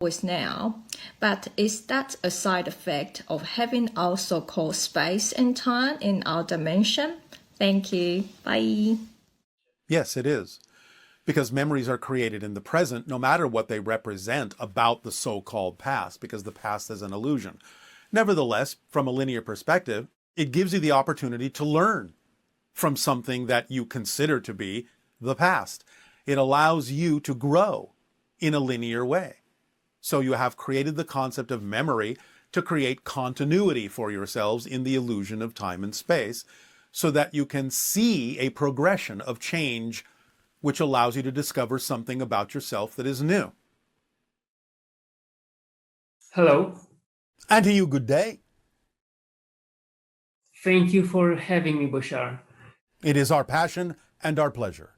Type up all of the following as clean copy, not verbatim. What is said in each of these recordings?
always now, but is that a side effect of having our so-called space and time in our dimension? Thank you. Bye. Yes, it is. Because memories are created in the present, no matter what they represent about the so-called past, because the past is an illusion. Nevertheless, from a linear perspective, it gives you the opportunity to learn from something that you consider to be the past. It allows you to grow in a linear way. So you have created the concept of memory to create continuity for yourselves in the illusion of time and space, so that you can see a progression of change which allows you to discover something about yourself that is new. Hello. And to you, good day. Thank you for having me, Bashar. It is our passion and our pleasure.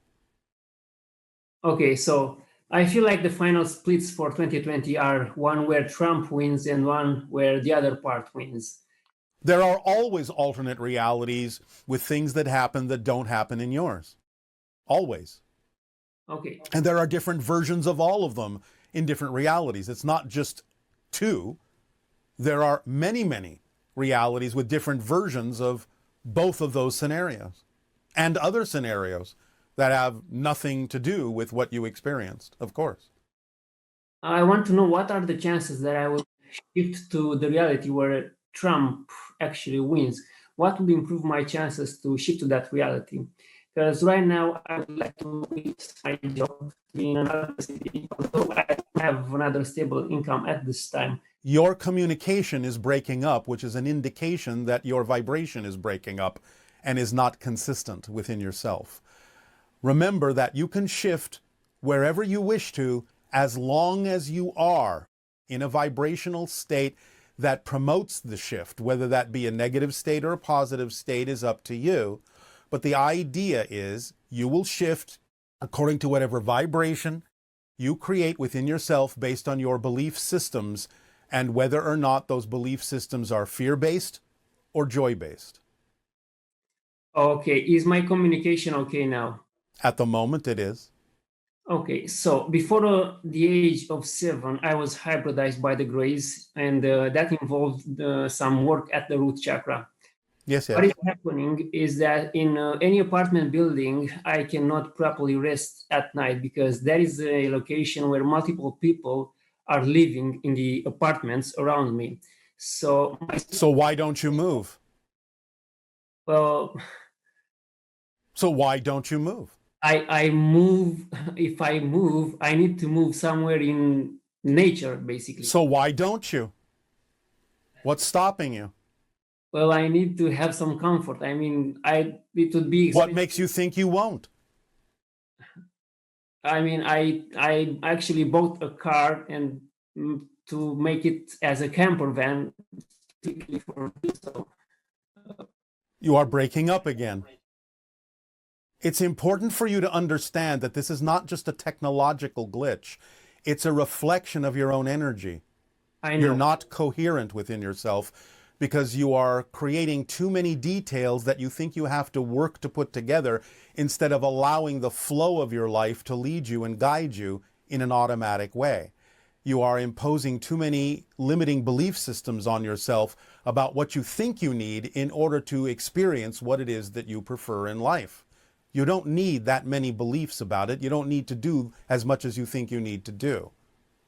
Okay, so I feel like the final splits for 2020 are one where Trump wins and one where the other part wins. There are always alternate realities with things that happen that don't happen in yours. Always. Okay. And there are different versions of all of them in different realities. It's not just two. There are many, many realities with different versions of both of those scenarios and other scenarios that have nothing to do with what you experienced, of course. I want to know what are the chances that I will shift to the reality where Trump actually wins. What would improve my chances to shift to that reality? Because right now I would like to quit my job in another city, although I have another stable income at this time. Your communication is breaking up, which is an indication that your vibration is breaking up and is not consistent within yourself. Remember that you can shift wherever you wish to, as long as you are in a vibrational state that promotes the shift. Whether that be a negative state or a positive state is up to you. But the idea is you will shift according to whatever vibration you create within yourself based on your belief systems, and whether or not those belief systems are fear-based or joy-based. Okay, is my communication okay now? At the moment, it is. Okay, so before the age of 7, I was hybridized by the grace, and that involved some work at the root chakra. Yes, yes. What is happening is that in any apartment building, I cannot properly rest at night because there is a location where multiple people are living in the apartments around me. So why don't you move? Well, so why don't you move? I move. If I move, I need to move somewhere in nature, basically. So why don't you? What's stopping you? Well, I need to have some comfort. I mean, it would be expensive. What makes you think you won't? I mean, I actually bought a car and to make it as a camper van. You are breaking up again. It's important for you to understand that this is not just a technological glitch. It's a reflection of your own energy. I know. You're not coherent within yourself because you are creating too many details that you think you have to work to put together instead of allowing the flow of your life to lead you and guide you in an automatic way. You are imposing too many limiting belief systems on yourself about what you think you need in order to experience what it is that you prefer in life. You don't need that many beliefs about it. You don't need to do as much as you think you need to do.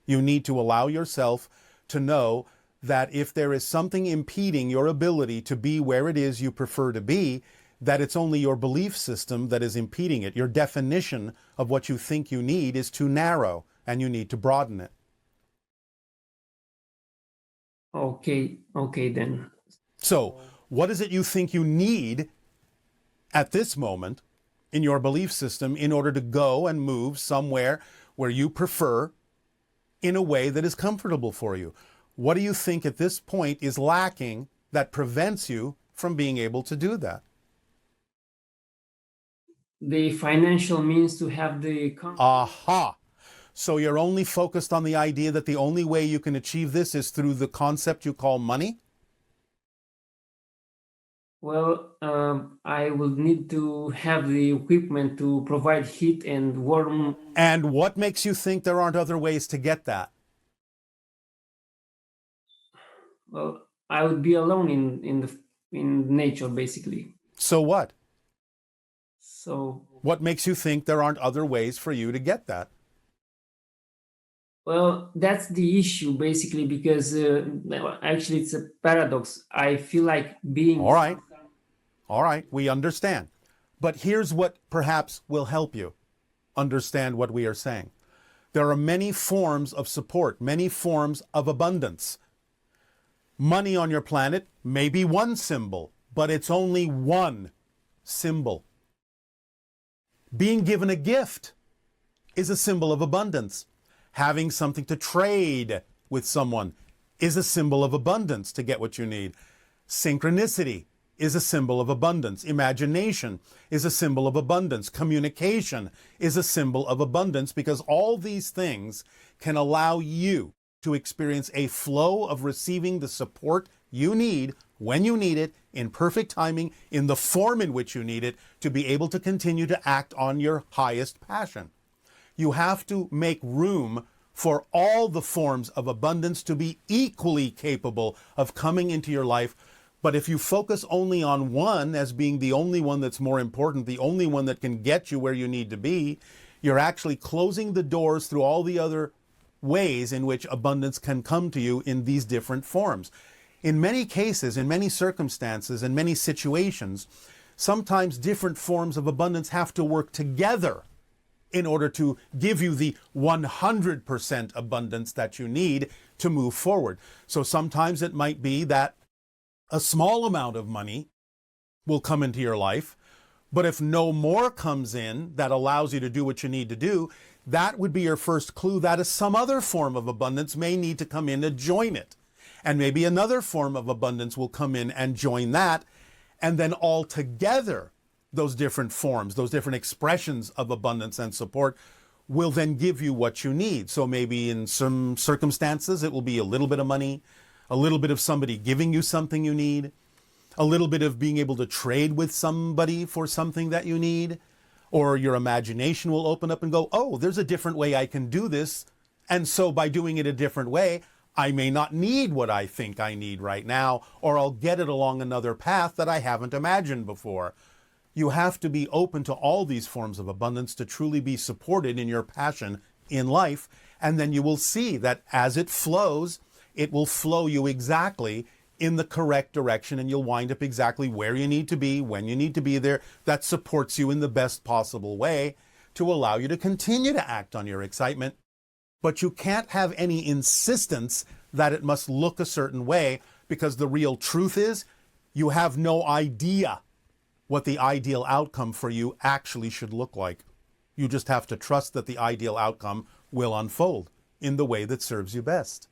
You need to allow yourself to know that if there is something impeding your ability to be where it is you prefer to be, that it's only your belief system that is impeding it. Your definition of what you think you need is too narrow, and you need to broaden it. Okay then. So, what is it you think you need at this moment in your belief system in order to go and move somewhere where you prefer in a way that is comfortable for you? What do you think at this point is lacking that prevents you from being able to do that? The financial means to have the... Aha! So you're only focused on the idea that the only way you can achieve this is through the concept you call money? Well, I will need to have the equipment to provide heat and warm. And what makes you think there aren't other ways to get that? Well, I would be alone in nature, basically. So what? So, What makes you think there aren't other ways for you to get that? well, that's the issue, basically, because actually it's a paradox. I feel like being All right. All right. We understand. But here's what perhaps will help you understand what we are saying. There are many forms of support, many forms of abundance. Money on your planet may be one symbol, but it's only one symbol. Being given a gift is a symbol of abundance. Having something to trade with someone is a symbol of abundance to get what you need. Synchronicity is a symbol of abundance. Imagination is a symbol of abundance. Communication is a symbol of abundance, because all these things can allow you to experience a flow of receiving the support you need when you need it, in perfect timing, in the form in which you need it, to be able to continue to act on your highest passion. You have to make room for all the forms of abundance to be equally capable of coming into your life. But if you focus only on one as being the only one that's more important, the only one that can get you where you need to be, you're actually closing the doors through all the other ways in which abundance can come to you in these different forms. In many cases, in many circumstances, in many situations, sometimes different forms of abundance have to work together in order to give you the 100% abundance that you need to move forward. So sometimes it might be that a small amount of money will come into your life, but if no more comes in that allows you to do what you need to do, that would be your first clue that some other form of abundance may need to come in to join it. And maybe another form of abundance will come in and join that. And then all together, those different forms, those different expressions of abundance and support will then give you what you need. So maybe in some circumstances, it will be a little bit of money, a little bit of somebody giving you something you need, a little bit of being able to trade with somebody for something that you need, or your imagination will open up and go, oh, there's a different way I can do this. And so by doing it a different way, I may not need what I think I need right now, or I'll get it along another path that I haven't imagined before. You have to be open to all these forms of abundance to truly be supported in your passion in life. And then you will see that as it flows, it will flow you exactly in the correct direction, and you'll wind up exactly where you need to be, when you need to be there. That supports you in the best possible way to allow you to continue to act on your excitement. But you can't have any insistence that it must look a certain way, because the real truth is you have no idea what the ideal outcome for you actually should look like. You just have to trust that the ideal outcome will unfold in the way that serves you best.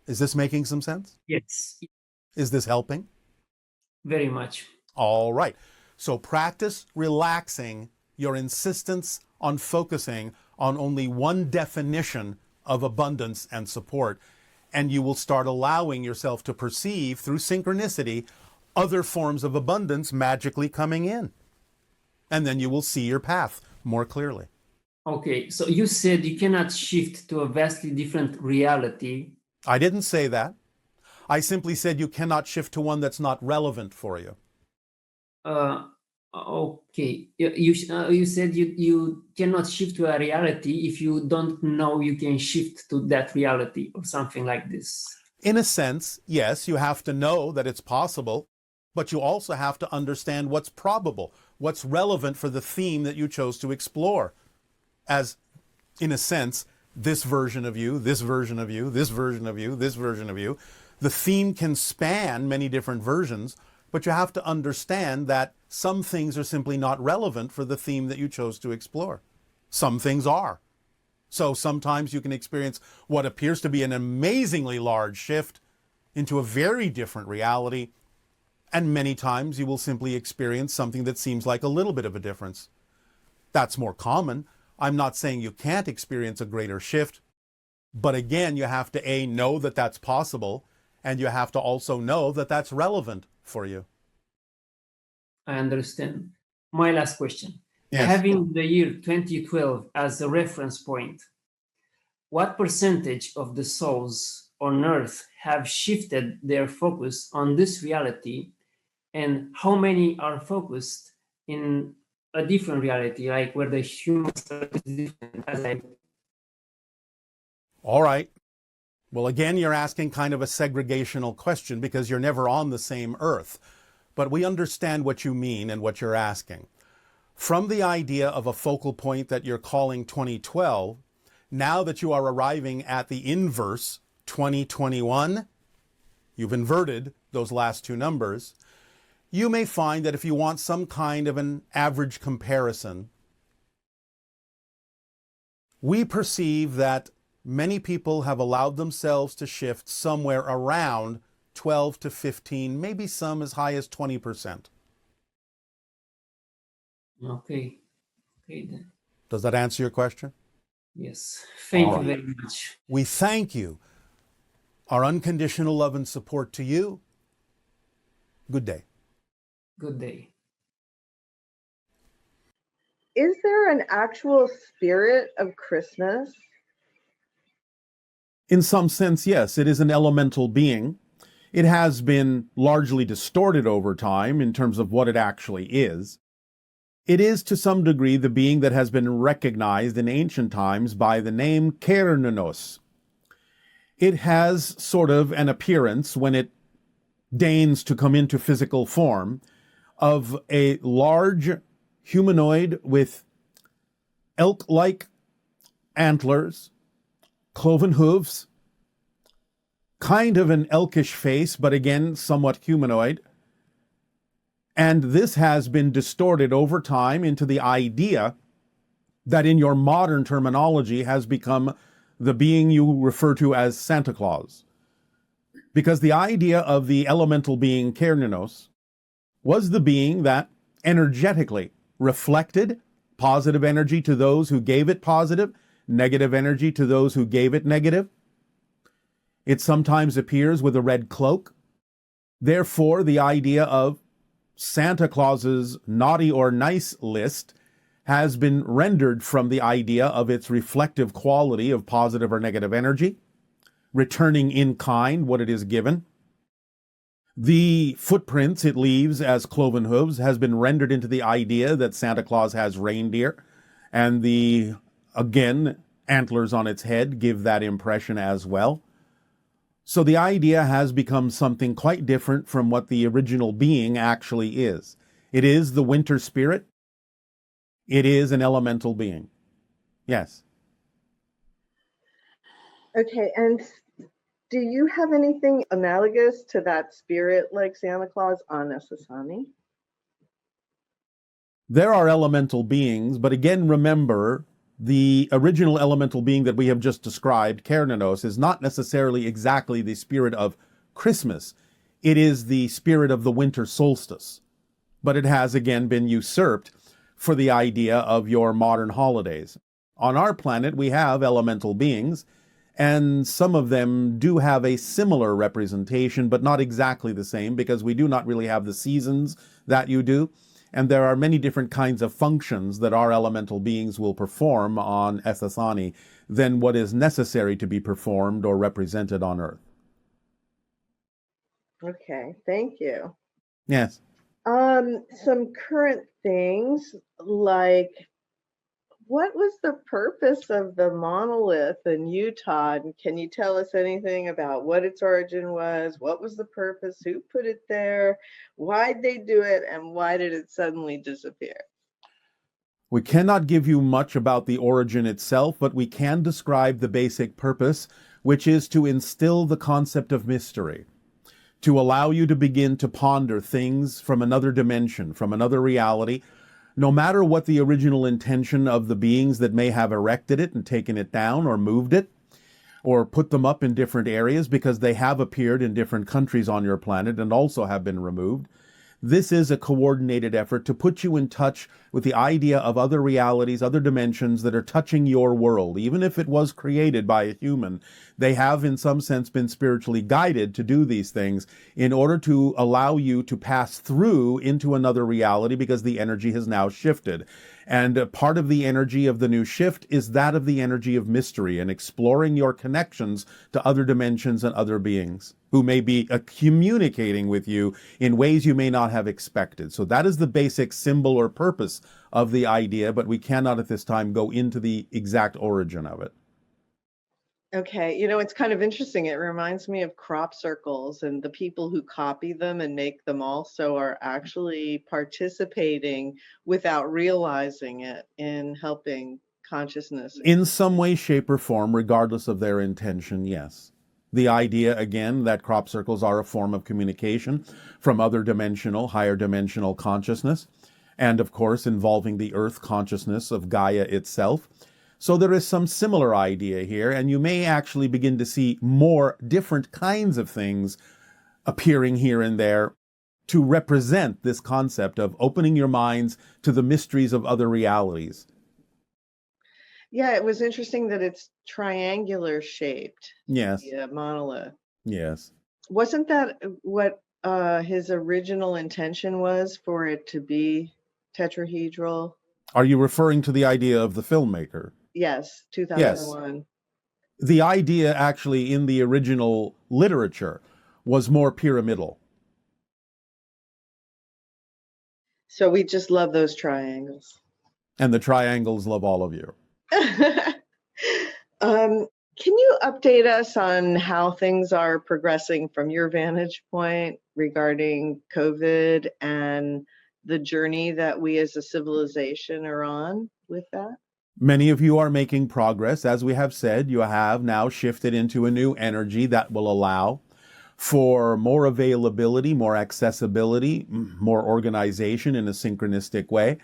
Is this making some sense? yes, Is this helping? very much. All right. So practice relaxing your insistence on focusing on only one definition of abundance and support, and you will start allowing yourself to perceive through synchronicity other forms of abundance magically coming in. And then you will see your path more clearly. Okay, so you said you cannot shift to a vastly different reality. I didn't say that. I simply said you cannot shift to one that's not relevant for you. Okay, you said you cannot shift to a reality if you don't know you can shift to that reality, or something like this. In a sense, yes, you have to know that it's possible, but you also have to understand what's probable, what's relevant for the theme that you chose to explore. As, in a sense, this version of you, this version of you, this version of you, this version of you. The theme can span many different versions, but you have to understand that some things are simply not relevant for the theme that you chose to explore. Some things are. So sometimes you can experience what appears to be an amazingly large shift into a very different reality, and many times you will simply experience something that seems like a little bit of a difference. That's more common. I'm not saying you can't experience a greater shift, but again, you have to A, know that that's possible, and you have to also know that that's relevant for you. I understand. My last question. Yes. Having the year 2012 as a reference point, what percentage of the souls on Earth have shifted their focus on this reality, and how many are focused in a different reality, like where the human is different, as I... All right. Well, again, you're asking kind of a segregational question because you're never on the same Earth. But we understand what you mean and what you're asking. From the idea of a focal point that you're calling 2012, now that you are arriving at the inverse 2021, you've inverted those last two numbers, you may find that if you want some kind of an average comparison, we perceive that many people have allowed themselves to shift somewhere around 12 to 15, maybe some as high as 20%. Okay. Okay then. Does that answer your question? Yes. Thank All you right. very much. We thank you. Our unconditional love and support to you. Good day. Good day. Is there an actual spirit of Christmas? In some sense, yes, it is an elemental being. It has been largely distorted over time in terms of what it actually is. It is to some degree the being that has been recognized in ancient times by the name Kernenos. It has sort of an appearance, when it deigns to come into physical form, of a large humanoid with elk-like antlers, cloven hooves, kind of an elkish face, but again, somewhat humanoid. And this has been distorted over time into the idea that in your modern terminology has become the being you refer to as Santa Claus. Because the idea of the elemental being Kernenos was the being that energetically reflected positive energy to those who gave it positive, negative energy to those who gave it negative. It sometimes appears with a red cloak. Therefore, the idea of Santa Claus's naughty or nice list has been rendered from the idea of its reflective quality of positive or negative energy, returning in kind what it is given. The footprints it leaves as cloven hooves has been rendered into the idea that Santa Claus has reindeer, and the, again, antlers on its head give that impression as well. So the idea has become something quite different from what the original being actually is. It is the winter spirit. It is an elemental being. Yes. Okay, and do you have anything analogous to that spirit like Santa Claus on Essassani? There are elemental beings, but again, remember, the original elemental being that we have just described, Kernenos, is not necessarily exactly the spirit of Christmas. It is the spirit of the winter solstice. But it has again been usurped for the idea of your modern holidays. On our planet, we have elemental beings, and some of them do have a similar representation, but not exactly the same, because we do not really have the seasons that you do. And there are many different kinds of functions that our elemental beings will perform on Essassani than what is necessary to be performed or represented on Earth. Okay, thank you. Yes. Some current things, like, what was the purpose of the monolith in Utah? And can you tell us anything about what its origin was? What was the purpose? Who put it there? Why'd they do it? And why did it suddenly disappear? We cannot give you much about the origin itself, but we can describe the basic purpose, which is to instill the concept of mystery, to allow you to begin to ponder things from another dimension, from another reality, no matter what the original intention of the beings that may have erected it and taken it down or moved it, or put them up in different areas, because they have appeared in different countries on your planet and also have been removed. This is a coordinated effort to put you in touch with the idea of other realities, other dimensions that are touching your world. Even if it was created by a human, they have in some sense been spiritually guided to do these things in order to allow you to pass through into another reality, because the energy has now shifted. And part of the energy of the new shift is that of the energy of mystery and exploring your connections to other dimensions and other beings who may be communicating with you in ways you may not have expected. So that is the basic symbol or purpose of the idea, but we cannot at this time go into the exact origin of it. Okay, it's kind of interesting. It reminds me of crop circles, and the people who copy them and make them also are actually participating without realizing it in helping consciousness. In some way, shape, or form, regardless of their intention, yes. The idea, again, that crop circles are a form of communication from other dimensional, higher dimensional consciousness, and of course involving the earth consciousness of Gaia itself. So there is some similar idea here, and you may actually begin to see more different kinds of things appearing here and there to represent this concept of opening your minds to the mysteries of other realities. Yeah, it was interesting that it's triangular shaped. Yes. Yeah, monolith. Yes. Wasn't that what his original intention was, for it to be tetrahedral? Are you referring to the idea of the filmmaker? Yes, Yes. 2001. The idea actually in the original literature was more pyramidal. So we just love those triangles. And the triangles love all of you. Can you update us on how things are progressing from your vantage point regarding COVID and the journey that we as a civilization are on with that? Many of you are making progress. As we have said, you have now shifted into a new energy that will allow for more availability, more accessibility, more organization in a synchronistic way,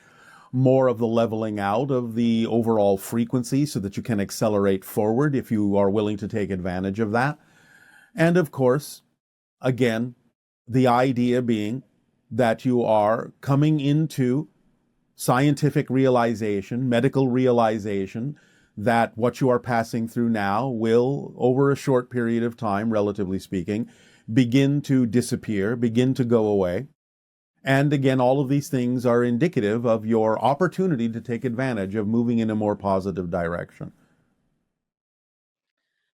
more of the leveling out of the overall frequency so that you can accelerate forward if you are willing to take advantage of that. And of course, again, the idea being that you are coming into scientific realization, medical realization, that what you are passing through now will, over a short period of time, relatively speaking, begin to disappear, begin to go away. And again, all of these things are indicative of your opportunity to take advantage of moving in a more positive direction.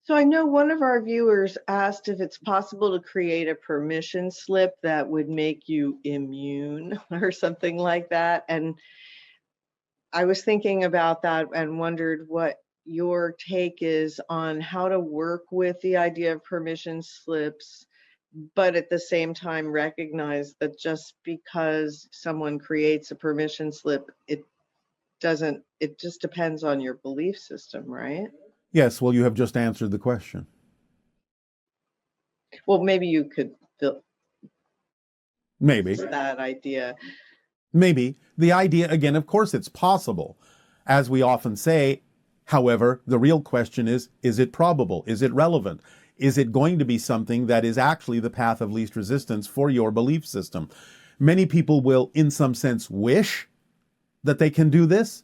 So I know one of our viewers asked if it's possible to create a permission slip that would make you immune or something like that. And I was thinking about that and wondered what your take is on how to work with the idea of permission slips, but at the same time recognize that just because someone creates a permission slip, it just depends on your belief system, right? Yes, well, you have just answered the question. Well, maybe you could build Maybe. that idea. Maybe. The idea, again, of course, it's possible. As we often say, however, the real question is it probable? Is it relevant? Is it going to be something that is actually the path of least resistance for your belief system? Many people will, in some sense, wish that they can do this.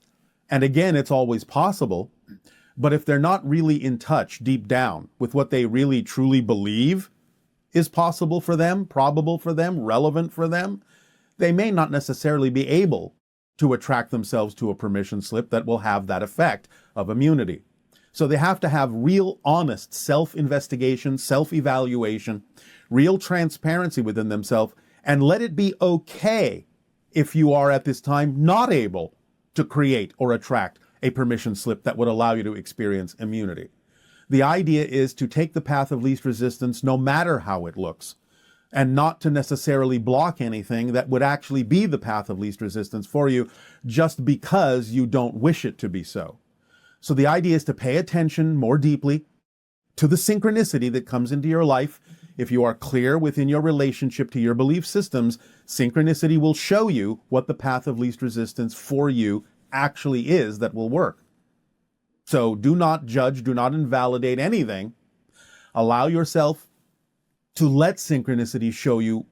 And again, it's always possible. But if they're not really in touch deep down with what they really truly believe is possible for them, probable for them, relevant for them, they may not necessarily be able to attract themselves to a permission slip that will have that effect of immunity. So they have to have real, honest self-investigation, self-evaluation, real transparency within themselves, and let it be okay if you are at this time not able to create or attract a permission slip that would allow you to experience immunity. The idea is to take the path of least resistance no matter how it looks, and not to necessarily block anything that would actually be the path of least resistance for you just because you don't wish it to be so. So the idea is to pay attention more deeply to the synchronicity that comes into your life. If you are clear within your relationship to your belief systems, synchronicity will show you what the path of least resistance for you actually is that will work. So do not judge, do not invalidate anything. Allow yourself to let synchronicity show you,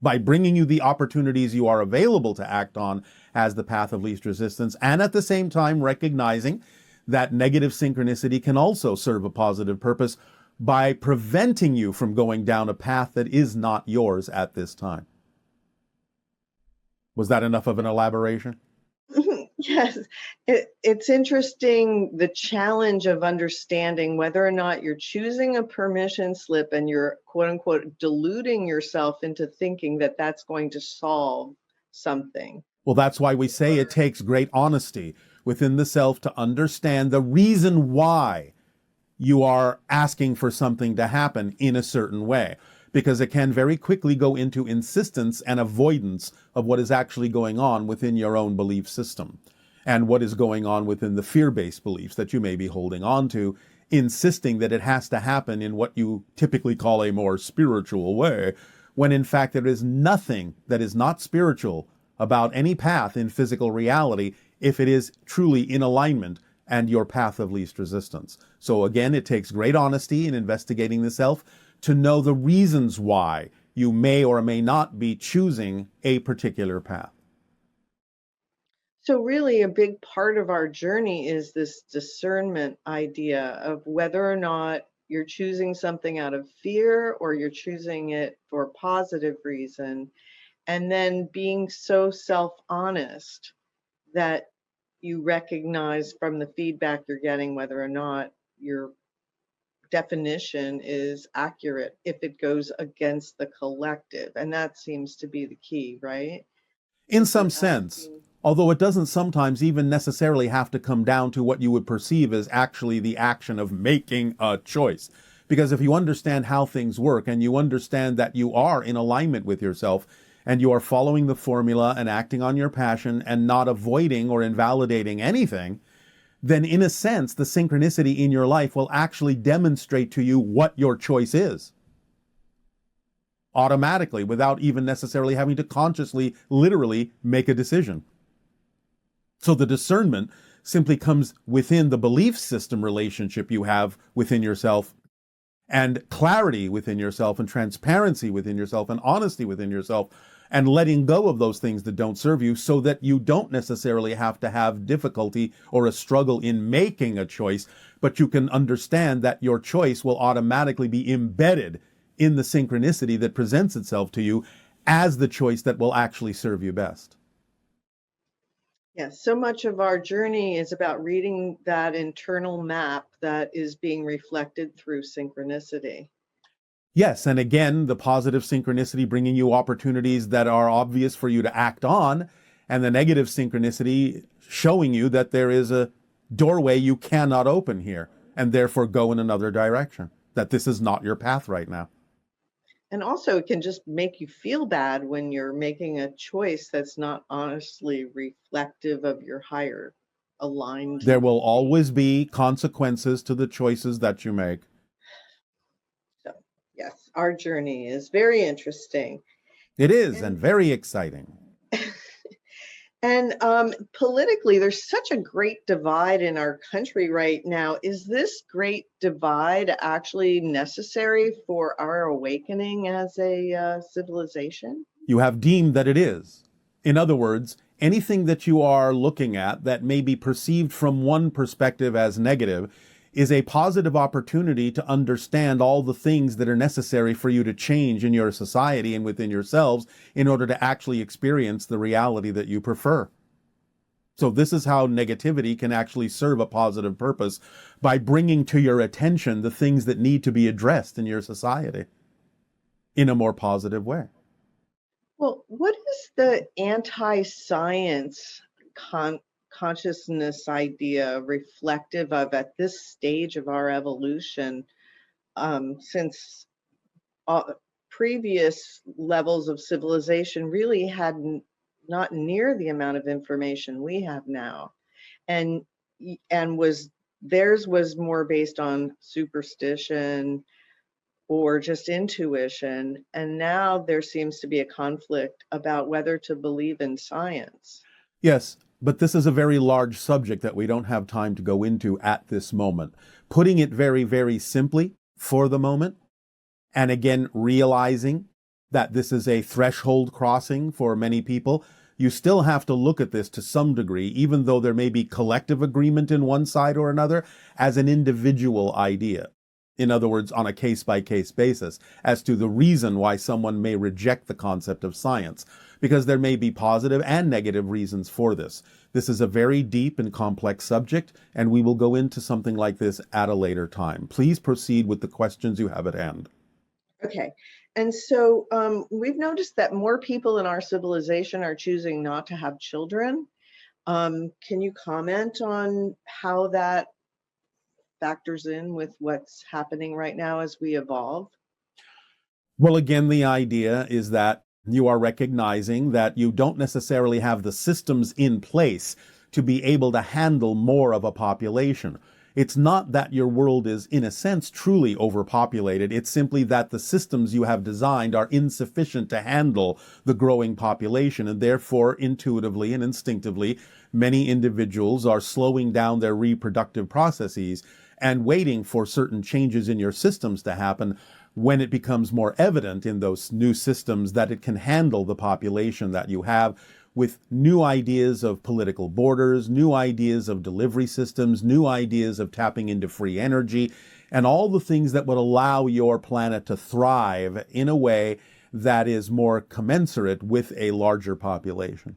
by bringing you the opportunities you are available to act on as the path of least resistance, and at the same time recognizing that negative synchronicity can also serve a positive purpose by preventing you from going down a path that is not yours at this time. Was that enough of an elaboration? Yes, it's interesting, the challenge of understanding whether or not you're choosing a permission slip and you're quote unquote deluding yourself into thinking that that's going to solve something. Well, that's why we say it takes great honesty within the self to understand the reason why you are asking for something to happen in a certain way, because it can very quickly go into insistence and avoidance of what is actually going on within your own belief system and what is going on within the fear-based beliefs that you may be holding on to, insisting that it has to happen in what you typically call a more spiritual way, when in fact there is nothing that is not spiritual about any path in physical reality if it is truly in alignment and your path of least resistance. So again, it takes great honesty in investigating the self to know the reasons why you may or may not be choosing a particular path. So really a big part of our journey is this discernment idea of whether or not you're choosing something out of fear or you're choosing it for a positive reason, and then being so self-honest that you recognize from the feedback you're getting whether or not your definition is accurate if it goes against the collective. And that seems to be the key, right? In If you're some sense, asking, although it doesn't sometimes even necessarily have to come down to what you would perceive as actually the action of making a choice. Because if you understand how things work and you understand that you are in alignment with yourself and you are following the formula and acting on your passion and not avoiding or invalidating anything, then in a sense, the synchronicity in your life will actually demonstrate to you what your choice is. Automatically, without even necessarily having to consciously, literally make a decision. So the discernment simply comes within the belief system relationship you have within yourself, and clarity within yourself, and transparency within yourself, and honesty within yourself, and letting go of those things that don't serve you so that you don't necessarily have to have difficulty or a struggle in making a choice, but you can understand that your choice will automatically be embedded in the synchronicity that presents itself to you as the choice that will actually serve you best. yes, so much of our journey is about reading that internal map that is being reflected through synchronicity. Yes, and again, the positive synchronicity bringing you opportunities that are obvious for you to act on, and the negative synchronicity showing you that there is a doorway you cannot open here, and therefore go in another direction, that this is not your path right now. And also, it can just make you feel bad when you're making a choice that's not honestly reflective of your higher aligned. There will always be consequences to the choices that you make. So, yes, our journey is very interesting. It is, and very exciting. And politically, there's such a great divide in our country right now. Is this great divide actually necessary for our awakening as a civilization? You have deemed that it is. In other words, anything that you are looking at that may be perceived from one perspective as negative is a positive opportunity to understand all the things that are necessary for you to change in your society and within yourselves in order to actually experience the reality that you prefer. So this is how negativity can actually serve a positive purpose, by bringing to your attention the things that need to be addressed in your society in a more positive way. Well, what is the anti-science consciousness idea reflective of at this stage of our evolution, since previous levels of civilization really had not near the amount of information we have now, and was theirs was more based on superstition or just intuition, and now there seems to be a conflict about whether to believe in science. Yes, but this is a very large subject that we don't have time to go into at this moment. Putting it very, very simply for the moment, and again, realizing that this is a threshold crossing for many people, you still have to look at this to some degree, even though there may be collective agreement in one side or another, as an individual idea. in other words, on a case-by-case basis, as to the reason why someone may reject the concept of science, because there may be positive and negative reasons for this. This is a very deep and complex subject, and we will go into something like this at a later time. Please proceed with the questions you have at hand. Okay. And so we've noticed that more people in our civilization are choosing not to have children. Can you comment on how that factors in with what's happening right now as we evolve? Well, again, the idea is that you are recognizing that you don't necessarily have the systems in place to be able to handle more of a population. It's not that your world is, in a sense, truly overpopulated. It's simply that the systems you have designed are insufficient to handle the growing population, and therefore, intuitively and instinctively, many individuals are slowing down their reproductive processes and waiting for certain changes in your systems to happen when it becomes more evident in those new systems that it can handle the population that you have, with new ideas of political borders, new ideas of delivery systems, new ideas of tapping into free energy, and all the things that would allow your planet to thrive in a way that is more commensurate with a larger population.